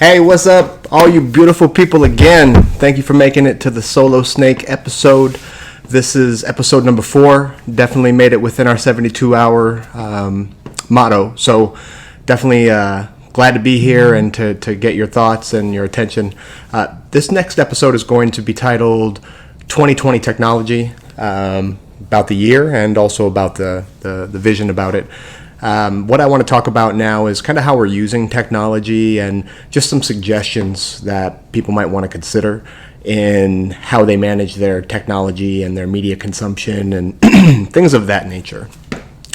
Hey, what's up, all you beautiful people again? Thank you for making it to the Solo Snake episode. This is episode number 4. Definitely made it within our 72-hour motto. So definitely glad to be here and to get your thoughts and your attention. This next episode is going to be titled 2020 Technology, about the year and also about the vision about it. What I want to talk about now is kind of how we're using technology and just some suggestions that people might want to consider in how they manage their technology and their media consumption and things of that nature.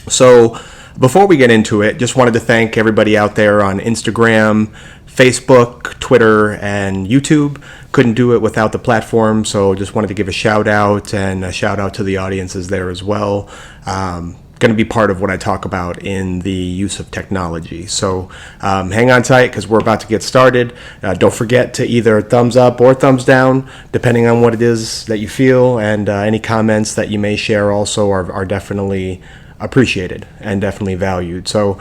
So before we get into it, just wanted to thank everybody out there on Instagram, Facebook, Twitter, and YouTube. Couldn't do it without the platform, so just wanted to give a shout out and a shout out to the audiences there as well. Going to be part of what I talk about in the use of technology. So hang on tight because we're about to get started. Don't forget to either thumbs up or thumbs down, depending on what it is that you feel, and any comments that you may share also are definitely appreciated and definitely valued. So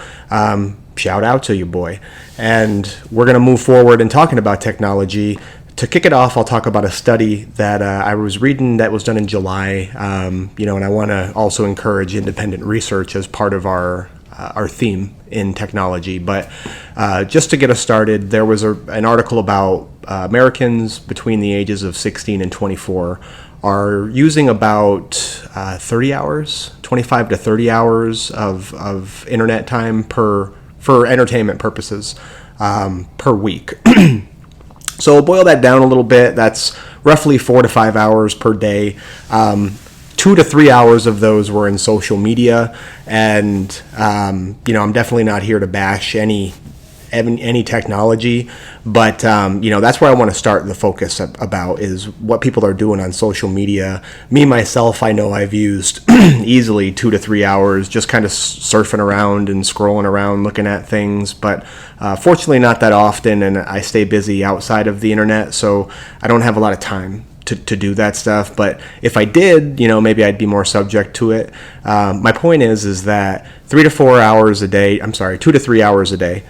shout out to you, boy. And we're going to move forward in talking about technology. To kick it off, I'll talk about a study that I was reading that was done in July, and I want to also encourage independent research as part of our theme in technology. But just to get us started, there was an article about Americans between the ages of 16 and 24 are using about 30 hours, 25 to 30 hours of internet time for entertainment purposes per week. So boil that down a little bit. That's roughly 4 to 5 hours per day. 2 to 3 hours of those were in social media, and I'm definitely not here to bash any technology, but that's where I want to start the focus about is what people are doing on social media. Me myself, I know I've used easily 2 to 3 hours just kind of surfing around and scrolling around looking at things, but fortunately not that often, and I stay busy outside of the internet, so I don't have a lot of time to do that stuff. But if I did, maybe I'd be more subject to it. My point is that 2 to 3 hours a day,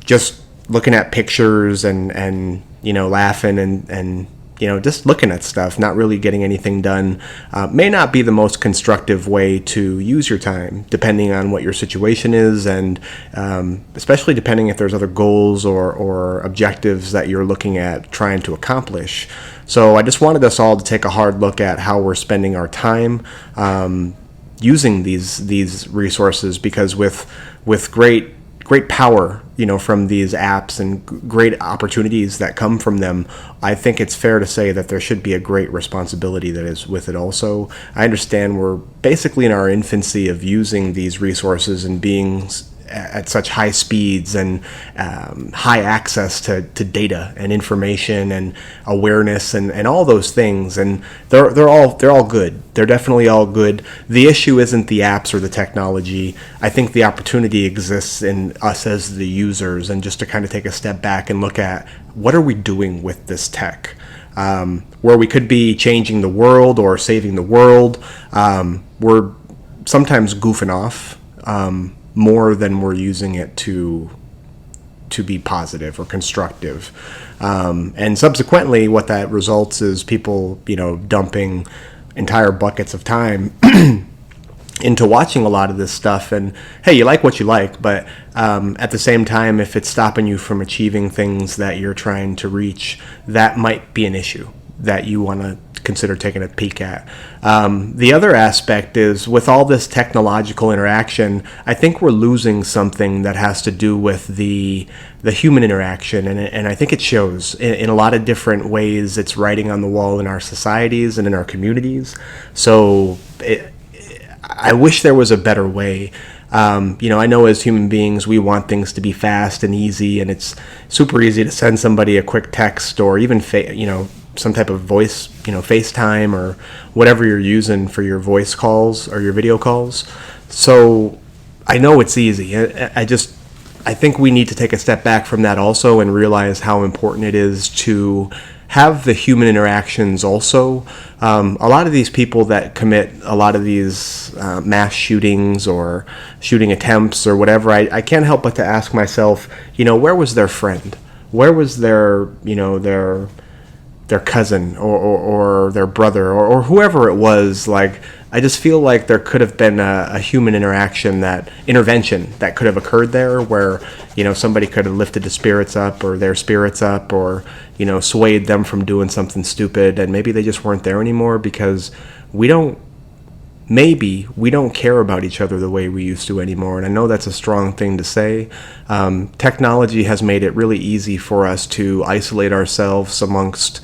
just looking at pictures and laughing and just looking at stuff, not really getting anything done, may not be the most constructive way to use your time, depending on what your situation is, and especially depending if there's other goals or objectives that you're looking at trying to accomplish. So I just wanted us all to take a hard look at how we're spending our time using these resources, because with great power, from these apps and great opportunities that come from them, I think it's fair to say that there should be a great responsibility that is with it also. I understand we're basically in our infancy of using these resources and being at such high speeds and high access to data and information and awareness and all those things, and they're all good. They're definitely all good. The issue isn't the apps or the technology. I think the opportunity exists in us as the users, and just to kind of take a step back and look at what are we doing with this tech, where we could be changing the world or saving the world. We're sometimes goofing off more than we're using it to be positive or constructive. And subsequently, what that results is people, dumping entire buckets of time into watching a lot of this stuff. And hey, you like what you like, but at the same time, if it's stopping you from achieving things that you're trying to reach, that might be an issue that you want to consider taking a peek at. The other aspect is, with all this technological interaction, I think we're losing something that has to do with the human interaction, and I think it shows in a lot of different ways. It's writing on the wall in our societies and in our communities. So I wish there was a better way. I know as human beings, we want things to be fast and easy, and it's super easy to send somebody a quick text or even some type of voice, FaceTime or whatever you're using for your voice calls or your video calls. So I know it's easy. I think we need to take a step back from that also and realize how important it is to have the human interactions also. A lot of these people that commit a lot of these mass shootings or shooting attempts or whatever, I can't help but to ask myself, where was their friend? where was their cousin or their brother or whoever it was? Like, I just feel like there could have been a human intervention that could have occurred there, where, somebody could have lifted the spirits up or their spirits up, or, swayed them from doing something stupid, and maybe they just weren't there anymore because we don't care about each other the way we used to anymore. And I know that's a strong thing to say. Technology has made it really easy for us to isolate ourselves amongst,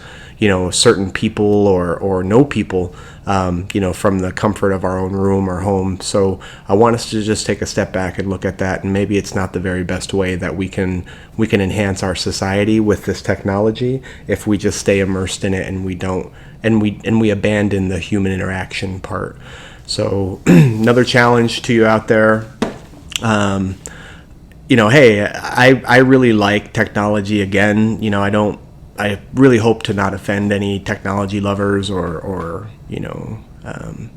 certain people or no people, from the comfort of our own room or home. So I want us to just take a step back and look at that. And maybe it's not the very best way that we can enhance our society with this technology if we just stay immersed in it and we abandon the human interaction part. So another challenge to you out there, hey, I really like technology. Again, I really hope to not offend any technology lovers or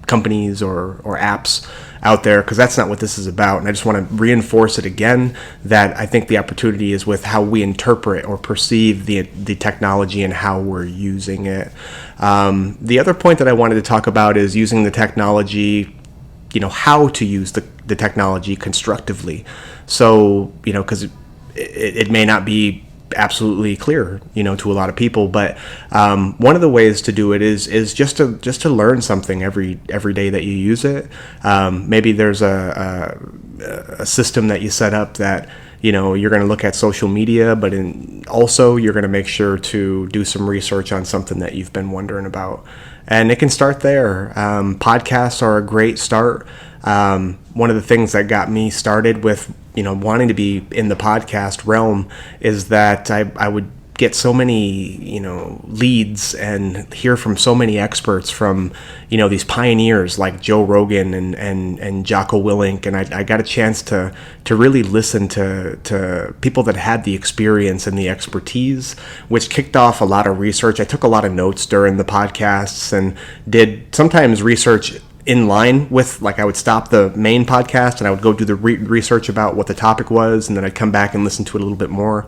companies or apps out there, because that's not what this is about. And I just want to reinforce it again, that I think the opportunity is with how we interpret or perceive the technology and how we're using it. The other point that I wanted to talk about is using the technology, how to use the technology constructively. So, because it may not be absolutely clear, to a lot of people, but one of the ways to do it is just to learn something every day that you use it. Maybe there's a system that you set up that you're going to look at social media, but also you're going to make sure to do some research on something that you've been wondering about, and it can start there. Podcasts are a great start. One of the things that got me started with wanting to be in the podcast realm is that I would get so many leads and hear from so many experts, from these pioneers like Joe Rogan and Jocko Willink, and I got a chance to really listen to people that had the experience and the expertise, which kicked off a lot of research. I took a lot of notes during the podcasts and did sometimes research in line with, like, I would stop the main podcast and I would go do the research about what the topic was, and then I'd come back and listen to it a little bit more.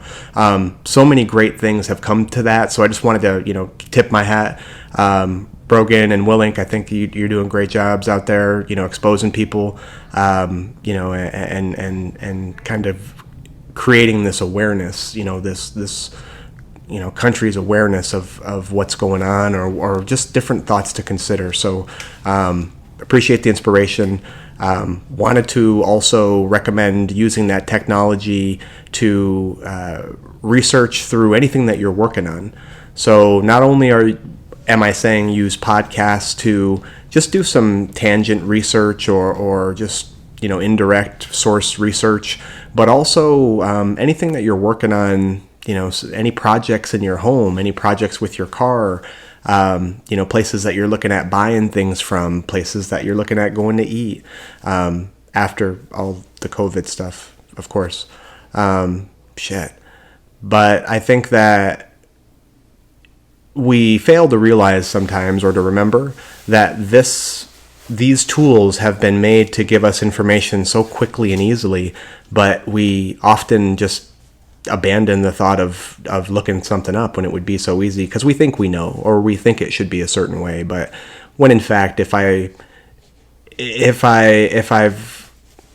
So many great things have come to that, so I just wanted to tip my hat. Brogan and Willink, I think you're doing great jobs out there, exposing people, and kind of creating this awareness, this country's awareness of what's going on, or just different thoughts to consider. So appreciate the inspiration. Wanted to also recommend using that technology to research through anything that you're working on. So not only am I saying use podcasts to just do some tangent research or just indirect source research, but also anything that you're working on, any projects in your home, any projects with your car, places that you're looking at buying things from, places that you're looking at going to eat, after all the COVID stuff, of course. But I think that we fail to realize sometimes, or to remember, that these tools have been made to give us information so quickly and easily, but we often just abandon the thought of looking something up when it would be so easy, because we think we know, or we think it should be a certain way. But when in fact, if I've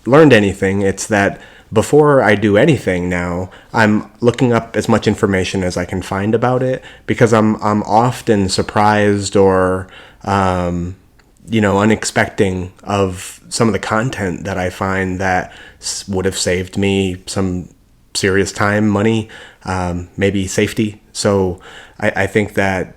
learned anything, it's that before I do anything now, I'm looking up as much information as I can find about it, because I'm often surprised or unexpecting of some of the content that I find that would have saved me some serious time, money, maybe safety. So I think that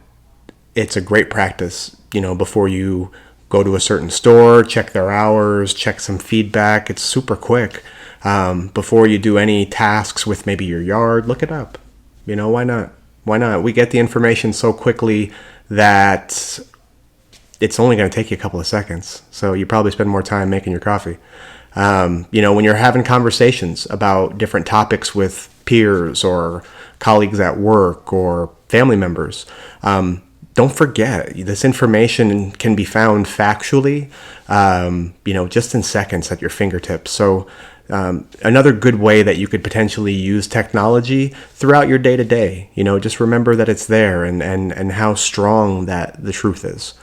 it's a great practice, before you go to a certain store, check their hours, check some feedback. It's super quick. Before you do any tasks with maybe your yard, look it up. Why not? Why not? We get the information so quickly that it's only going to take you a couple of seconds. So you probably spend more time making your coffee. When you're having conversations about different topics with peers or colleagues at work or family members, don't forget, this information can be found factually, just in seconds at your fingertips. So Another good way that you could potentially use technology throughout your day to day. Just remember that it's there, and how strong that the truth is.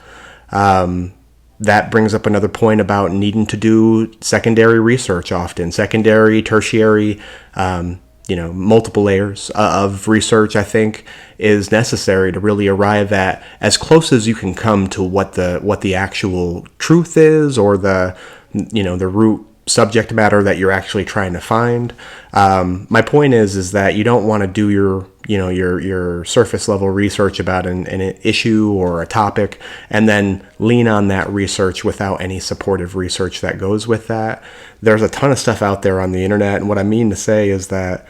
That brings up another point about needing to do secondary research often, secondary, tertiary, multiple layers of research, I think, is necessary to really arrive at as close as you can come to what the actual truth is, or the root subject matter that you're actually trying to find. My point is that you don't want to do your surface level research about an issue or a topic and then lean on that research without any supportive research that goes with that. There's a ton of stuff out there on the internet, and what I mean to say is that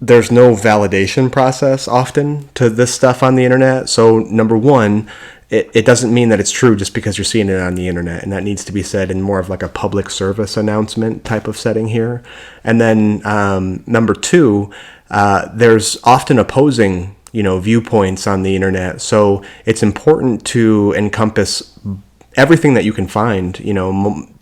there's no validation process often to this stuff on the internet. So number one, it doesn't mean that it's true just because you're seeing it on the internet, and that needs to be said in more of like a public service announcement type of setting here. And then number two, there's often opposing viewpoints on the internet, so it's important to encompass everything that you can find,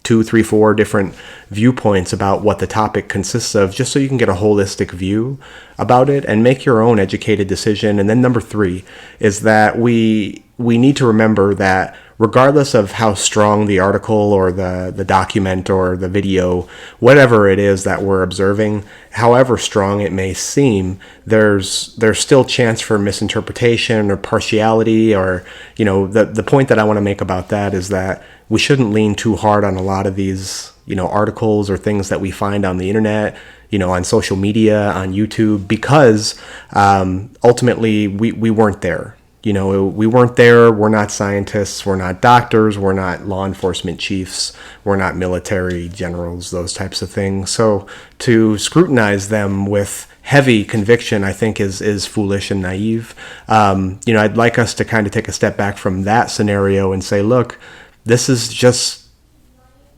2, 3, 4 different viewpoints about what the topic consists of, just so you can get a holistic view about it and make your own educated decision. And then number three is that we need to remember that regardless of how strong the article or the document or the video, whatever it is that we're observing, however strong it may seem, there's still chance for misinterpretation or partiality. Or, the point that I want to make about that is that we shouldn't lean too hard on a lot of these, articles or things that we find on the internet, on social media, on YouTube, because ultimately we weren't there. We weren't there. We're not scientists. We're not doctors. We're not law enforcement chiefs. We're not military generals, those types of things. So to scrutinize them with heavy conviction, I think is foolish and naive. I'd like us to kind of take a step back from that scenario and say, look, this is just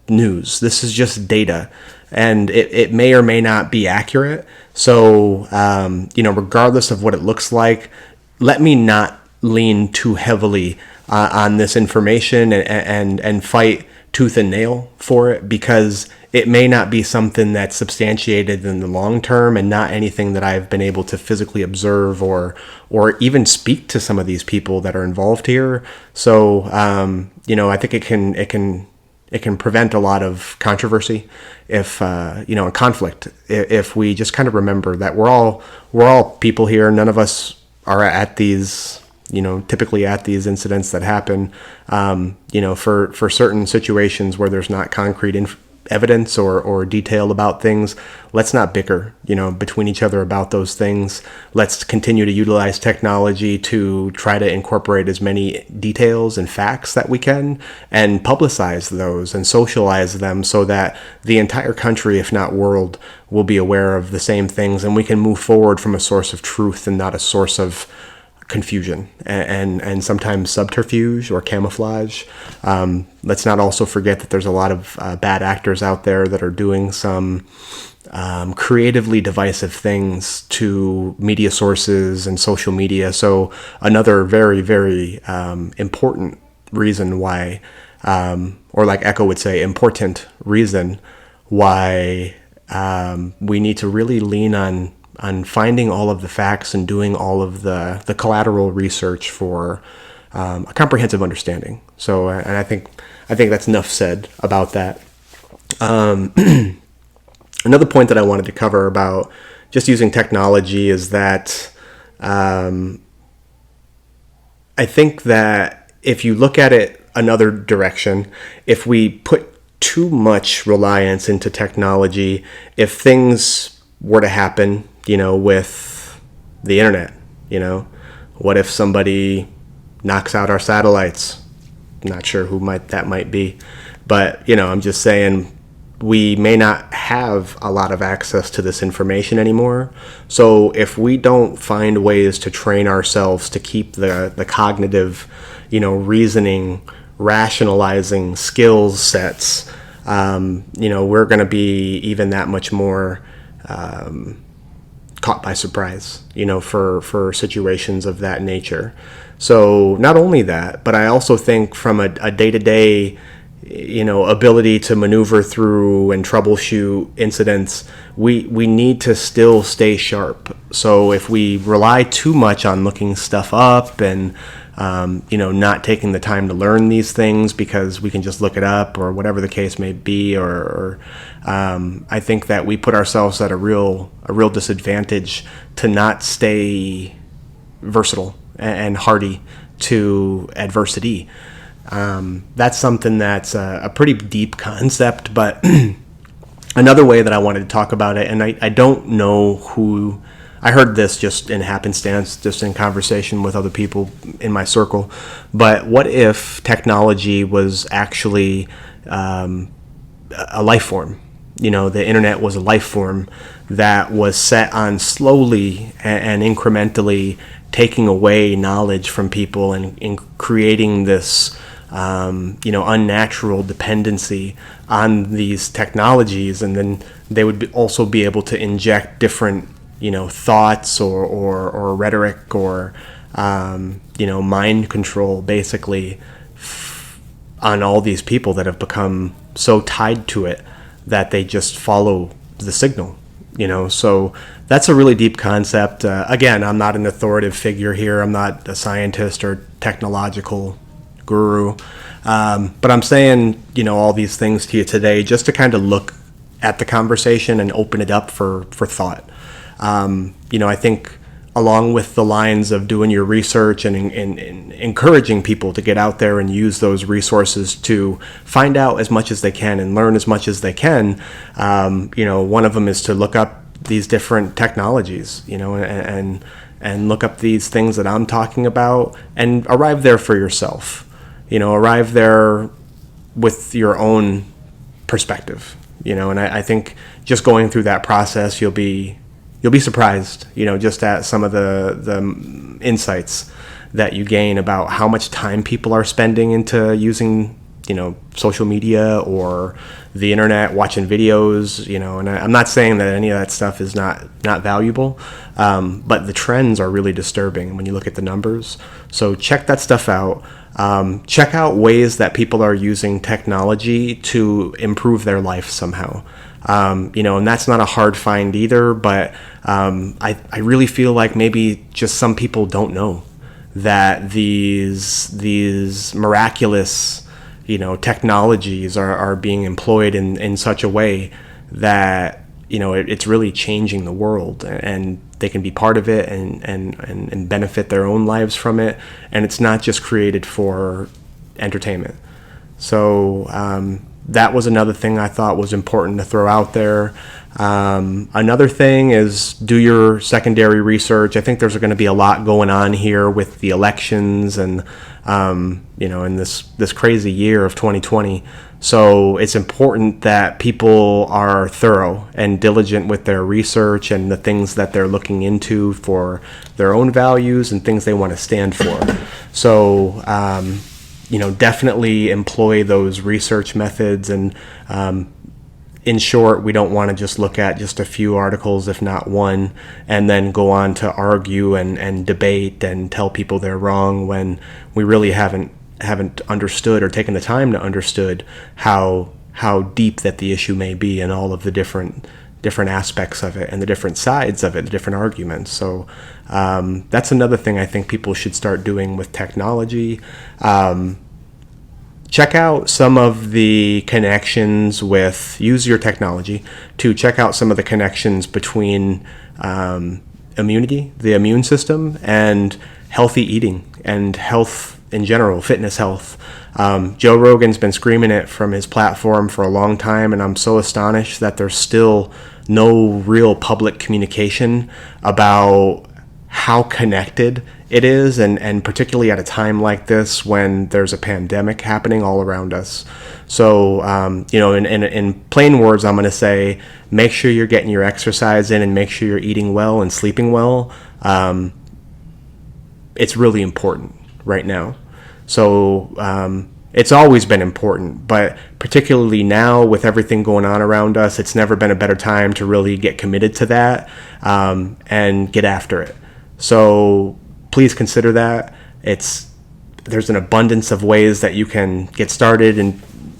news. This is just data. And it may or may not be accurate. So, regardless of what it looks like, let me not lean too heavily on this information and fight tooth and nail for it, because it may not be something that's substantiated in the long term, and not anything that I've been able to physically observe or even speak to some of these people that are involved here. So I think it can prevent a lot of controversy if and conflict if we just kind of remember that we're all people here. None of us are at these typically at these incidents that happen, for certain situations where there's not concrete evidence or detail about things. Let's not bicker, between each other about those things. Let's continue to utilize technology to try to incorporate as many details and facts that we can, and publicize those and socialize them so that the entire country, if not world, will be aware of the same things, and we can move forward from a source of truth and not a source of confusion and sometimes subterfuge or camouflage. Let's not also forget that there's a lot of bad actors out there that are doing some creatively divisive things to media sources and social media. So another very, very important reason why, or like Echo would say, important reason why we need to really lean on finding all of the facts and doing all of the collateral research for a comprehensive understanding. So, and I think that's enough said about that. Another point that I wanted to cover about just using technology is that I think that if you look at it another direction, if we put too much reliance into technology, if things were to happen, with the internet, what if somebody knocks out our satellites? Not sure who that might be, but I'm just saying we may not have a lot of access to this information anymore. So if we don't find ways to train ourselves to keep the cognitive, reasoning, rationalizing skills sets, we're going to be even that much more caught by surprise, for situations of that nature. So not only that, but I also think from a day-to-day, ability to maneuver through and troubleshoot incidents, we need to still stay sharp. So if we rely too much on looking stuff up and not taking the time to learn these things because we can just look it up or whatever the case may be, or I think that we put ourselves at a real disadvantage to not stay versatile and hardy to adversity. That's something that's a pretty deep concept, but another way that I wanted to talk about it, and I don't know who, I heard this just in happenstance, just in conversation with other people in my circle, but what if technology was actually a life form? The internet was a life form that was set on slowly and incrementally taking away knowledge from people and creating this unnatural dependency on these technologies, and then they would also be able to inject different thoughts or rhetoric or mind control basically on all these people that have become so tied to it that they just follow the signal. So that's a really deep concept. Again, I'm not an authoritative figure here. I'm not a scientist or technological guru. But I'm saying, all these things to you today just to kind of look at the conversation and open it up for thought. I think along with the lines of doing your research and encouraging people to get out there and use those resources to find out as much as they can and learn as much as they can, one of them is to look up these different technologies, and look up these things that I'm talking about and arrive there for yourself. Arrive there with your own perspective, and I think just going through that process, you'll be surprised, just at some of the insights that you gain about how much time people are spending into using, social media or the internet, watching videos, and I'm not saying that any of that stuff is not valuable, but the trends are really disturbing when you look at the numbers. So check that stuff out. Check out ways that people are using technology to improve their life somehow. And that's not a hard find either, but I really feel like maybe just some people don't know that these miraculous, technologies are being employed in such a way that, it's really changing the world, and they can be part of it and benefit their own lives from it. And it's not just created for entertainment. So, that was another thing I thought was important to throw out there. Another thing is do your secondary research. I think there's going to be a lot going on here with the elections and, in this crazy year of 2020. So it's important that people are thorough and diligent with their research and the things that they're looking into for their own values and things they want to stand for. So, definitely employ those research methods. And in short, we don't want to just look at just a few articles, if not one, and then go on to argue and debate and tell people they're wrong when we really haven't understood or taken the time to understood how deep that the issue may be and all of the different aspects of it and the different sides of it, the different arguments. So that's another thing I think people should start doing with technology. Check out some of the connections use your technology to check out some of the connections between immunity, the immune system, and healthy eating and health in general, fitness health. Joe Rogan's been screaming it from his platform for a long time, and I'm so astonished that there's still no real public communication about how connected it is, and particularly at a time like this when there's a pandemic happening all around us. So, in plain words, I'm going to say, make sure you're getting your exercise in and make sure you're eating well and sleeping well. It's really important right now. So, it's always been important, but particularly now with everything going on around us, it's never been a better time to really get committed to that and get after it. So please consider that. There's an abundance of ways that you can get started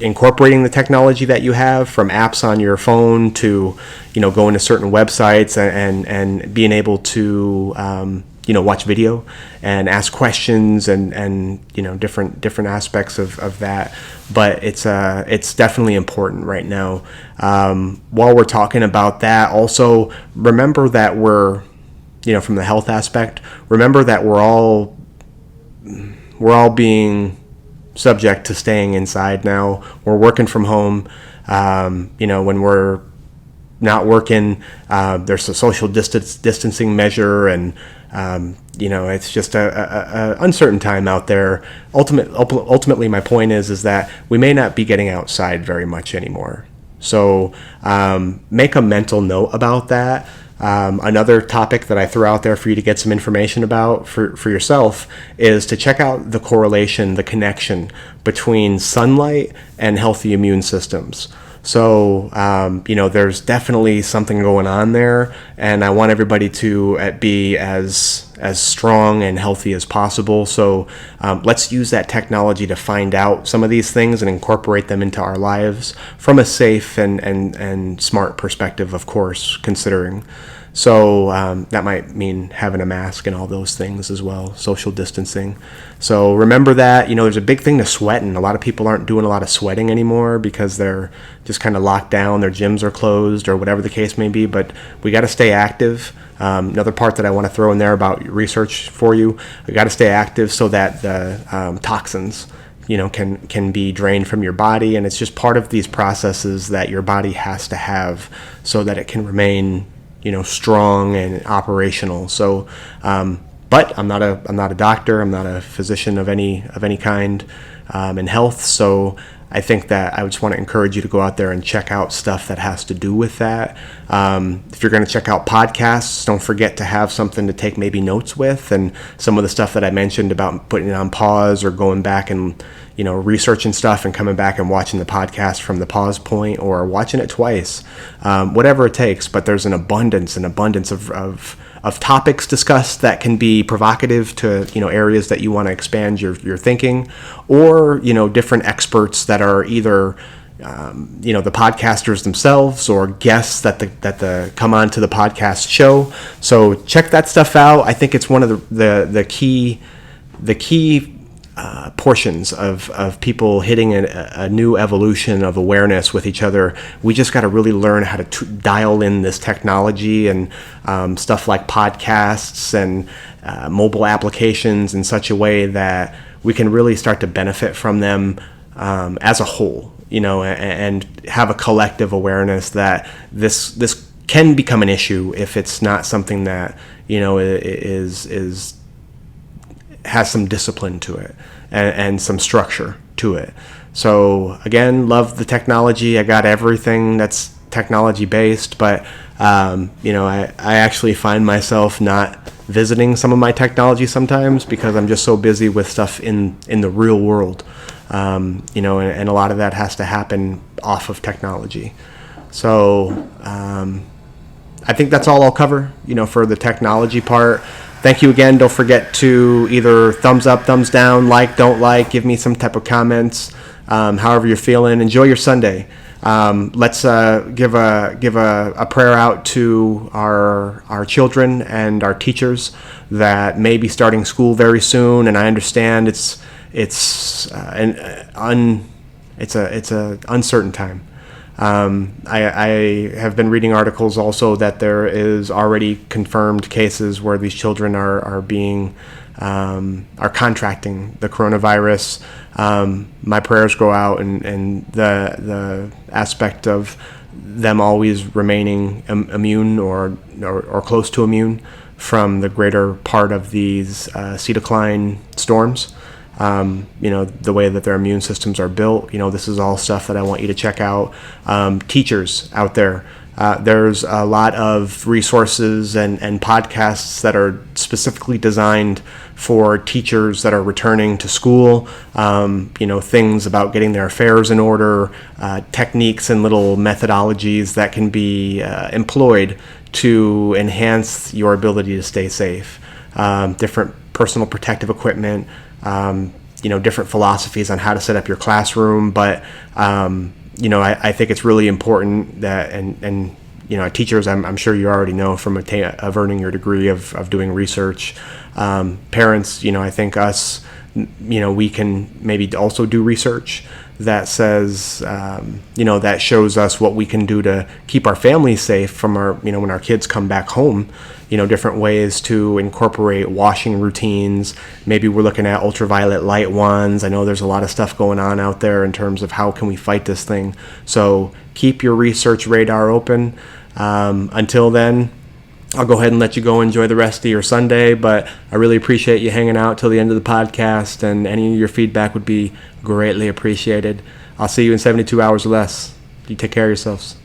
incorporating the technology that you have, from apps on your phone to, going to certain websites and being able to, watch video and ask questions and different aspects of that. But it's definitely important right now. While we're talking about that, also remember that we're, from the health aspect, remember that we're all being subject to staying inside now. We're working from home. When we're not working, there's a social distancing measure, and it's just a uncertain time out there. Ultimately, my point is that we may not be getting outside very much anymore. So make a mental note about that. Another topic that I threw out there for you to get some information about for yourself is to check out the correlation, the connection between sunlight and healthy immune systems. So, there's definitely something going on there, and I want everybody to be as strong and healthy as possible. So let's use that technology to find out some of these things and incorporate them into our lives from a safe and smart perspective, of course, considering. So that might mean having a mask and all those things as well, social distancing. So remember that, there's a big thing to sweating. A lot of people aren't doing a lot of sweating anymore because they're just kind of locked down, their gyms are closed or whatever the case may be, but we got to stay active. Another part that I want to throw in there about research for you, we got to stay active so that the toxins, can be drained from your body, and it's just part of these processes that your body has to have so that it can remain strong and operational. So, but I'm not a doctor. I'm not a physician of any kind in health. So I think that I just want to encourage you to go out there and check out stuff that has to do with that. If you're going to check out podcasts, don't forget to have something to take maybe notes with, and some of the stuff that I mentioned about putting it on pause or going back and researching stuff and coming back and watching the podcast from the pause point or watching it twice, whatever it takes. But there's an abundance of topics discussed that can be provocative to areas that you want to expand your thinking, or different experts that are either the podcasters themselves or guests that come on to the podcast show. So check that stuff out. I think it's one of the key portions of people hitting a new evolution of awareness with each other. We just got to really learn how to dial in this technology and stuff like podcasts and mobile applications in such a way that we can really start to benefit from them as a whole, and have a collective awareness that this can become an issue if it's not something that has some discipline to it and some structure to it. So again, love the technology. I got everything that's technology based, but I actually find myself not visiting some of my technology sometimes because I'm just so busy with stuff in the real world, and a lot of that has to happen off of technology. So I think that's all I'll cover, for the technology part. Thank you again. Don't forget to either thumbs up, thumbs down, like, don't like, give me some type of comments, however you're feeling. Enjoy your Sunday. Let's give a prayer out to our children and our teachers that may be starting school very soon. And I understand it's an uncertain time. I have been reading articles also that there is already confirmed cases where these children are contracting the coronavirus. My prayers go out, and the aspect of them always remaining immune or close to immune from the greater part of these acetylcholine storms. The way that their immune systems are built. This is all stuff that I want you to check out. Teachers out there, there's a lot of resources and podcasts that are specifically designed for teachers that are returning to school. Things about getting their affairs in order, techniques and little methodologies that can be employed to enhance your ability to stay safe. Different personal protective equipment, different philosophies on how to set up your classroom. But, I think it's really important that, and teachers, I'm sure you already know from of earning your degree of doing research. Parents, I think us, we can maybe also do research that says, that shows us what we can do to keep our families safe from our, when our kids come back home, different ways to incorporate washing routines. Maybe we're looking at ultraviolet light ones. I know there's a lot of stuff going on out there in terms of how can we fight this thing. So keep your research radar open. Until then, I'll go ahead and let you go enjoy the rest of your Sunday, but I really appreciate you hanging out till the end of the podcast, and any of your feedback would be greatly appreciated. I'll see you in 72 hours or less. You take care of yourselves.